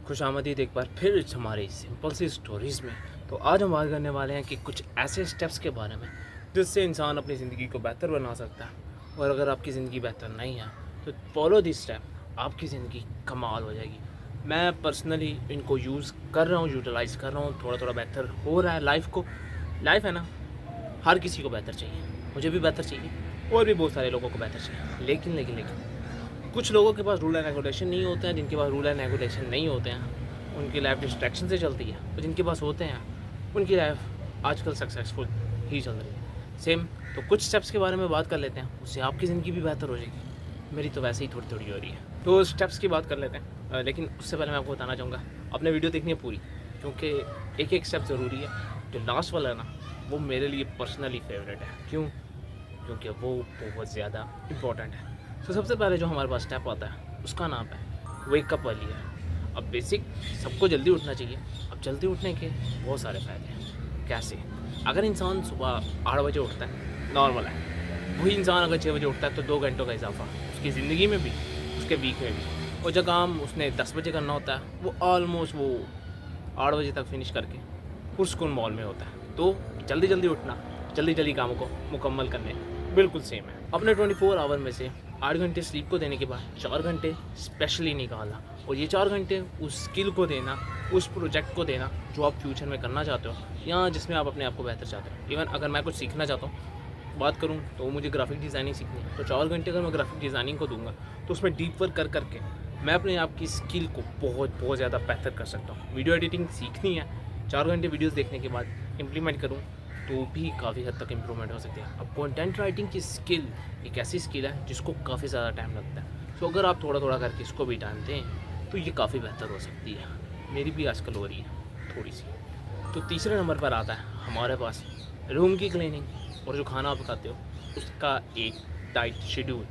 खुशामदीद एक बार फिर हमारी सिंपल सी स्टोरीज़ में। तो आज हम बात करने वाले हैं कि कुछ ऐसे स्टेप्स के बारे में जिससे इंसान अपनी ज़िंदगी को बेहतर बना सकता है। और अगर आपकी ज़िंदगी बेहतर नहीं है तो फॉलो दिस स्टेप, आपकी ज़िंदगी कमाल हो जाएगी। मैं पर्सनली इनको यूज़ कर रहा हूँ, यूटिलाइज़ कर रहा हूँ, थोड़ा थोड़ा बेहतर हो रहा है लाइफ है ना, हर किसी को बेहतर चाहिए, मुझे भी बेहतर चाहिए और भी बहुत सारे लोगों को बेहतर चाहिए। लेकिन कुछ लोगों के पास रूल एंड रेगुलेशन नहीं होते हैं। जिनके पास रूल एंड रेगुलेशन नहीं होते हैं उनकी लाइफ डिस्ट्रैक्शन से चलती है, और जिनके पास होते हैं उनकी लाइफ आजकल सक्सेसफुल ही चल रही है। सेम। तो कुछ स्टेप्स के बारे में बात कर लेते हैं, उससे आपकी ज़िंदगी भी बेहतर हो जाएगी। मेरी तो वैसे ही थोड़ी थोड़ी हो रही है, तो स्टेप्स की बात कर लेते हैं। लेकिन उससे पहले मैं आपको बताना चाहूँगा, अपने वीडियो देखनी है पूरी, क्योंकि एक एक स्टेप ज़रूरी है। जो लास्ट वाला है ना, वो मेरे लिए पर्सनली फेवरेट है। क्यों? क्योंकि वो बहुत ज़्यादा इम्पोर्टेंट है। तो सबसे पहले जो हमारे पास स्टेप आता है उसका नाम है वेकअप अर्लियर। अब बेसिक सबको जल्दी उठना चाहिए। अब जल्दी उठने के बहुत सारे फ़ायदे हैं। कैसे? अगर इंसान सुबह 8 बजे उठता है, नॉर्मल है। वही इंसान अगर 6 बजे उठता है तो 2 घंटों का इजाफा उसकी ज़िंदगी में भी, उसके वीक में भी। और जो काम उसने 10 बजे करना होता है वो ऑलमोस्ट वो 8 बजे तक फिनिश करके पुरस्कून मॉल में होता है। तो जल्दी जल्दी उठना, जल्दी जल्दी कामों को मुकम्मल करने बिल्कुल सेम है। अपने 24 आवर में से 8 घंटे स्लीप को देने के बाद 4 घंटे स्पेशली निकालना, और ये 4 घंटे उस स्किल को देना, उस प्रोजेक्ट को देना जो आप फ्यूचर में करना चाहते हो या जिसमें आप अपने आप को बेहतर चाहते हो। इवन अगर मैं कुछ सीखना चाहता हूँ, बात करूँ तो मुझे ग्राफिक डिज़ाइनिंग सीखनी है, तो 4 घंटे अगर मैं ग्राफिक डिज़ाइनिंग को दूंगा तो उसमें डीप वर्क कर करके मैं अपने आप की स्किल को बहुत बहुत ज़्यादा बेहतर कर सकता हूँ। वीडियो एडिटिंग सीखनी है, 4 घंटे वीडियोज़ देखने के बाद इम्प्लीमेंट करूँ तो भी काफ़ी हद तक इम्प्रूवमेंट हो सकती है। अब कंटेंट राइटिंग की स्किल एक ऐसी स्किल है जिसको काफ़ी ज़्यादा टाइम लगता है। तो अगर आप थोड़ा थोड़ा करके इसको भी टाइम दें तो ये काफ़ी बेहतर हो सकती है। मेरी भी आजकल हो रही है थोड़ी सी। तो तीसरे नंबर पर आता है हमारे पास रूम की क्लीनिंग और जो खाना आप खाते हो उसका एक डाइट शेड्यूल।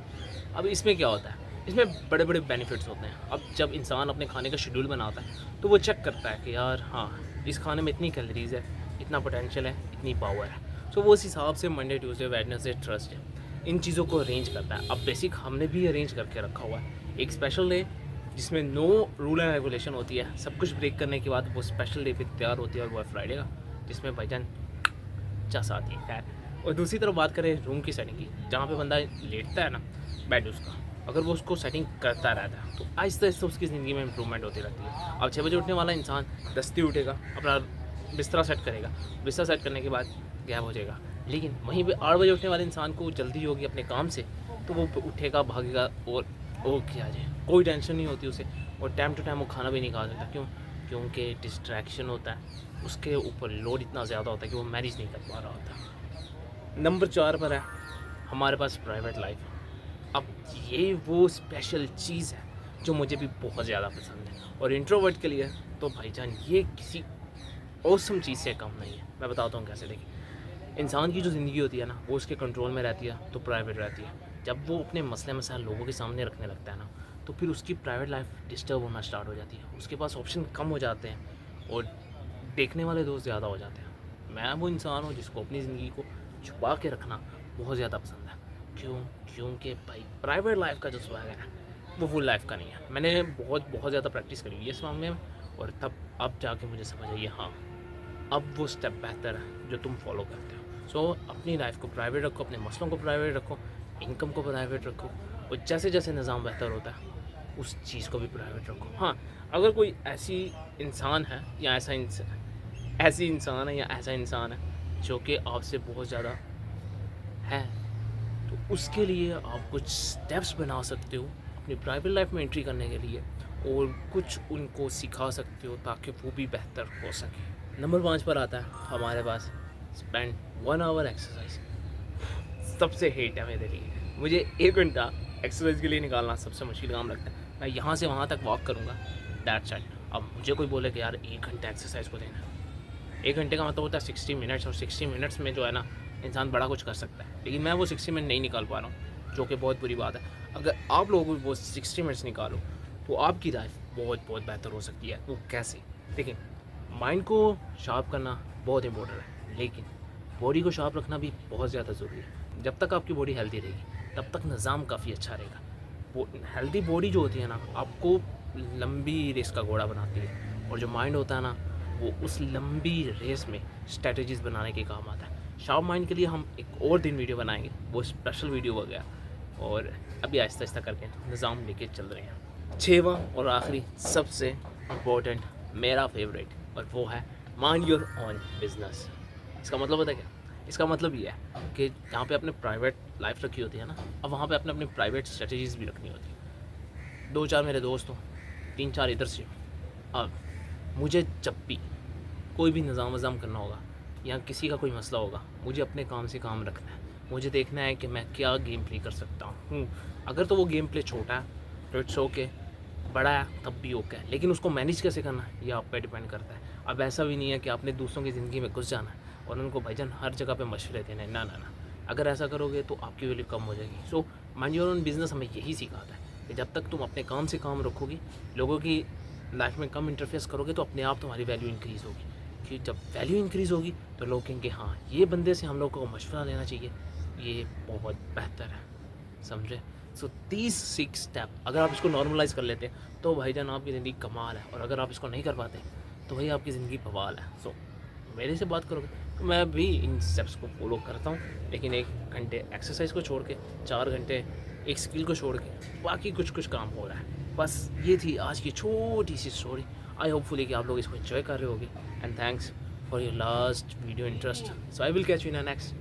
अब इसमें क्या होता है, इसमें बड़े बड़े बेनिफिट्स होते हैं। अब जब इंसान अपने खाने का शेड्यूल बनाता है तो वो चेक करता है कि यार हाँ, इस खाने में इतनी कैलोरीज़ है, इतना पोटेंशियल है, इतनी पावर है। सो वो उस हिसाब से मंडे ट्यूसडे वेडनेसडे थर्सडे इन चीज़ों को अरेंज करता है। अब बेसिक हमने भी अरेंज करके रखा हुआ है एक स्पेशल डे जिसमें नो रूल एंड रेगुलेशन होती है। सब कुछ ब्रेक करने के बाद वो स्पेशल डे फिर तैयार होती है, और वो है फ्राइडे का, जिसमें भाईजान चस आती है खैर। और दूसरी तरफ बात करें रूम की सेटिंग की, जहाँ पे बंदा लेटता है ना बेड उसका, अगर वो उसको सेटिंग करता रहता है तो आहिस्ता आहिस्ता उसकी ज़िंदगी में इंप्रूवमेंट होती रहती है। अब 6 बजे उठने वाला इंसान 10 ही उठेगा, अपना बिस्तरा सेट करेगा, बिस्तरा सेट करने के बाद गैप हो जाएगा। लेकिन वहीं पे 8 बजे उठने वाले इंसान को जल्दी होगी अपने काम से, तो वो उठेगा, भागेगा और ओके आ जाए, कोई टेंशन नहीं होती उसे। और टाइम टू टाइम वो खाना भी नहीं खा सकता। क्यों? क्योंकि डिस्ट्रैक्शन होता है, उसके ऊपर लोड इतना ज़्यादा होता है कि वो मैनेज नहीं कर पा रहा होता। नंबर 4 पर है हमारे पास प्राइवेट लाइफ। अब ये वो स्पेशल चीज़ है जो मुझे भी बहुत ज़्यादा पसंद है, और इंट्रोवर्ट के लिए तो भाईजान ये किसी औसम चीज़ से कम नहीं है। मैं बताता हूँ कैसे। देखिए, इंसान की जो ज़िंदगी होती है ना, वो उसके कंट्रोल में रहती है तो प्राइवेट रहती है। जब वो अपने मसले मसाइल लोगों के सामने रखने लगता है ना, तो फिर उसकी प्राइवेट लाइफ डिस्टर्ब होना स्टार्ट हो जाती है। उसके पास ऑप्शन कम हो जाते हैं और देखने वाले दोस्त ज़्यादा हो जाते हैं। मैं वो इंसान हूँ जिसको अपनी ज़िंदगी को छुपा के रखना बहुत ज़्यादा पसंद है। क्यों? क्योंकि भाई प्राइवेट लाइफ का जो स्वैग है वो फुल लाइफ का नहीं है। मैंने बहुत बहुत ज़्यादा प्रैक्टिस करी हुई है इस मामले में, और तब अब जाके मुझे समझ आई हाँ, अब वो स्टेप बेहतर है जो तुम फॉलो करते हो। सो अपनी लाइफ को प्राइवेट रखो, अपने मसलों को प्राइवेट रखो, इनकम को प्राइवेट रखो, और जैसे जैसे निज़ाम बेहतर होता है उस चीज़ को भी प्राइवेट रखो। हाँ, अगर कोई ऐसी इंसान है या ऐसी इंसान है या ऐसा इंसान है जो कि आपसे बहुत ज़्यादा है, तो उसके लिए आप कुछ स्टेप्स बना सकते हो अपनी प्राइवेट लाइफ में एंट्री करने के लिए, और कुछ उनको सिखा सकते हो ताकि वो भी बेहतर हो सके। नंबर 5 पर आता है हमारे पास स्पेंड 1 आवर एक्सरसाइज। सबसे हेट है मेरे लिए, मुझे 1 घंटा एक्सरसाइज के लिए निकालना सबसे मुश्किल काम लगता है। मैं यहाँ से वहाँ तक वॉक करूँगा, दैट्स इट। अब मुझे कोई बोले कि यार 1 घंटा एक्सरसाइज को देना, 1 घंटे का मतलब होता है 60 मिनट्स, और 60 मिनट्स में जो है ना इंसान बड़ा कुछ कर सकता है। लेकिन मैं वो 60 मिनट नहीं निकाल पा रहा हूँ, जो कि बहुत बुरी बात है। अगर आप लोग वो 60 मिनट्स निकालो तो आपकी लाइफ बहुत बहुत बेहतर हो सकती है। वो कैसे? देखिए, माइंड को शार्प करना बहुत इंपॉर्टेंट है, लेकिन बॉडी को शार्प रखना भी बहुत ज़्यादा ज़रूरी है। जब तक आपकी बॉडी हेल्दी रहेगी तब तक निज़ाम काफ़ी अच्छा रहेगा। वो हेल्दी बॉडी जो होती है ना, आपको लंबी रेस का घोड़ा बनाती है, और जो माइंड होता है ना, वो उस लंबी रेस में स्ट्रेटजीज बनाने के काम आता है। शार्प माइंड के लिए हम एक और दिन वीडियो बनाएंगे, वो स्पेशल वीडियो हो गया। और अभी आहिस्ता आहिस्ता करके निज़ाम लेके चल रहे हैं। 6वां और आखिरी सबसे इम्पोर्टेंट, मेरा फेवरेट, और वो है माइंड योर ओन बिजनेस। इसका मतलब पता है क्या? इसका मतलब ये है कि जहाँ पे अपने प्राइवेट लाइफ रखी होती है ना, अब वहाँ पे अपने अपनी प्राइवेट स्ट्रेटजीज भी रखनी होती है। 2-4 मेरे दोस्त हों, 3-4 इधर से हों। अब मुझे जब भी कोई भी निज़ाम वज़ाम करना होगा या किसी का कोई मसला होगा, मुझे अपने काम से काम रखना है। मुझे देखना है कि मैं क्या गेम प्ले कर सकता हूँ। अगर तो वो गेम प्ले छोटा है तो इट्स ओके, बड़ा है तब भी ओके है, लेकिन उसको मैनेज कैसे करना है ये आप पे डिपेंड करता है। अब ऐसा भी नहीं है कि आपने दूसरों की ज़िंदगी में घुस जाना है और उनको भाईजान हर जगह पे मशवरे देने हैं। ना ना ना, अगर ऐसा करोगे तो आपकी वैल्यू कम हो जाएगी। So mind your own business हमें यही सिखाता है कि जब तक तुम अपने काम से काम रखोगी, लोगों की लाइफ में कम इंटरफेस करोगे, तो अपने आप तुम्हारी वैल्यू इंक्रीज़ होगी। कि जब वैल्यू इंक्रीज़ होगी तो लोग कहेंगे हाँ, ये बंदे से हम लोगों को मशवरा लेना चाहिए, ये बहुत बेहतर है। समझे? सो 36 स्टेप अगर आप इसको नॉर्मलाइज़ कर लेते हैं तो भाईजान आपकी ज़िंदगी कमाल है, और अगर आप इसको नहीं कर पाते तो भाई आपकी ज़िंदगी बवाल है। सो मेरे से बात करोगे तो मैं भी इन स्टेप्स को फॉलो करता हूँ, लेकिन 1 घंटे एक्सरसाइज को छोड़ के, 4 घंटे एक स्किल को छोड़ के, बाकी कुछ कुछ काम हो रहा है। बस ये थी आज की छोटी सी स्टोरी। आई होपफुली कि आप लोग इसको एंजॉय कर रहे होगे, and thanks for your last video interest. So I will catch you in next